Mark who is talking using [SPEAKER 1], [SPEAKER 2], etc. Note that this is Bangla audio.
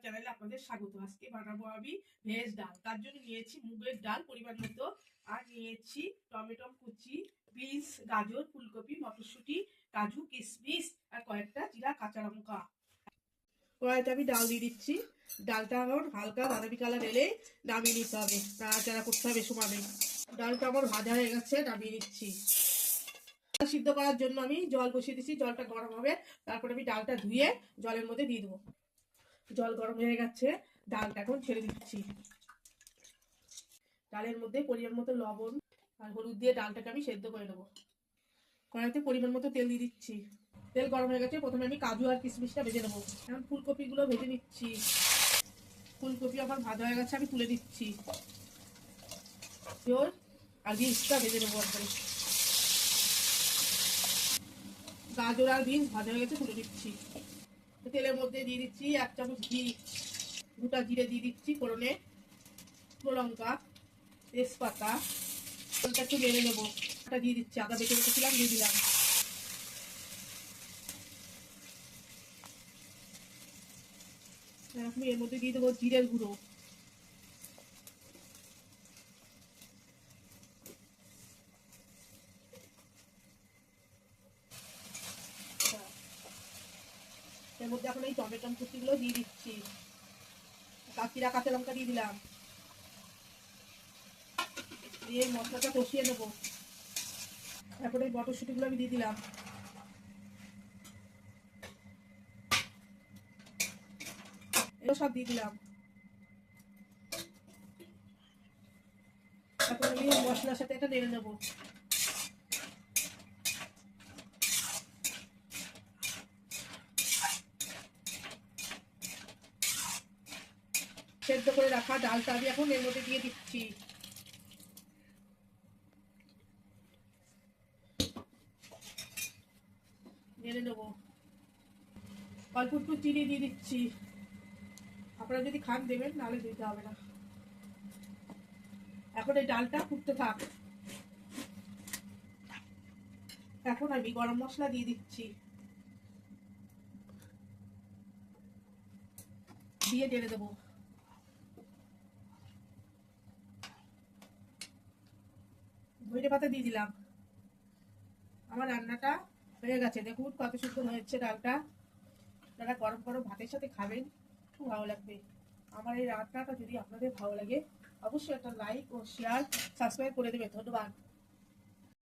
[SPEAKER 1] চ্যানেলে আপনাদের স্বাগত। আজকে বানাবো আমি ভেজ ডাল। তার জন্য নিয়েছি মুগের ডাল পরিমাণ মতো, আর নিয়েছি টমেটো কুচি, বিনস, গাজর, ফুলকপি, মটরশুঁটি, কাজু, কিশমিশ আর কয়েকটা জিরা কাঁচা লঙ্কা। কড়াইতে আমি ডাল দিয়ে দিচ্ছি। ডালটা আমার হালকা বাদামি কালার এলে নামিয়ে নিতে হবে, নাড়াচাড়া করতে হবে সমানে। ডালটা আমার ভাজা হয়ে গেছে, নামিয়ে নিচ্ছি। সিদ্ধ করার জন্য আমি জল বসিয়ে দিচ্ছি, জলটা গরম হবে, তারপরে আমি ডালটা ধুয়ে জলের মধ্যে দিয়ে দেবো। জল গরম হয়ে গেছে, ডালটা এখন ছেড়ে দিচ্ছি। ডালের মধ্যে পরিমাণ মতো লবণ আর হলুদ দিয়ে ডালটাকে আমি সেদ্ধ করে নেবো। কড়াইতে পরিমাণ মতো তেল দিয়ে দিচ্ছি। তেল গরম হয়ে গেছে, প্রথমে আমি কাজু আর কিশমিশটা ভেজে নেবো। এখন ফুলকপিগুলো ভেজে নিচ্ছি। ফুলকপি আমার ভাজা হয়ে গেছে, আমি তুলে দিচ্ছি। আর বিনসটা ভেজে নেবো একবারে। গাজর আর বিনস ভাজা হয়ে গেছে, তুলে দিচ্ছি। তেলের মধ্যে দিয়ে দিচ্ছি 1 চামচ ঘি, গোটা জিরে দিয়ে দিচ্ছি ফোড়নে, শুকনো লঙ্কা, তেজপাতা, একটু নেড়ে নেবো। দিয়ে দিচ্ছি, আদা বেটে রেখেছিলাম দিয়ে দিলাম। এখন এর মধ্যে দিয়ে দেবো জিরের গুঁড়ো, এর মধ্যে এখন এই টমেটো কুচিগুলো দিয়ে দিচ্ছি, কাঁচিরা কাঁচা লঙ্কা দিয়ে দিলাম, দিয়ে মশলাটা কষিয়ে নেবো। তারপরে এই মটরশুঁটিগুলো আমি দিয়ে দিলাম। এগুলো সব দিয়ে দিলাম। তারপরে আমি মশলার সাথে এটা নেড়ে নেবো। সেদ্ধ করে রাখা ডালটা আমি এখন এর মধ্যে দিয়ে দিচ্ছি। নেড়ে নেবো। অল্প একটু চিনি দিয়ে দিচ্ছি, আপনারা যদি খান দেবেন, নাহলে দিতে হবে না। এখন এই ডালটা ফুটতে থাক। এখন আমি গরম মশলা দিয়ে দিচ্ছি, দিয়ে নেড়ে দেবো। ধনে পাতা দিয়ে দিলাম। আমার রান্নাটা হয়ে গেছে, দেখুন কত সুন্দর হয়েছে ডালটা। আপনারা গরম গরম ভাতের সাথে খাবেন, খুব ভালো লাগবে। আমার এই রান্নাটা যদি আপনাদের ভালো লাগে, অবশ্যই একটা লাইক ও শেয়ার, সাবস্ক্রাইব করে দেবেন। ধন্যবাদ।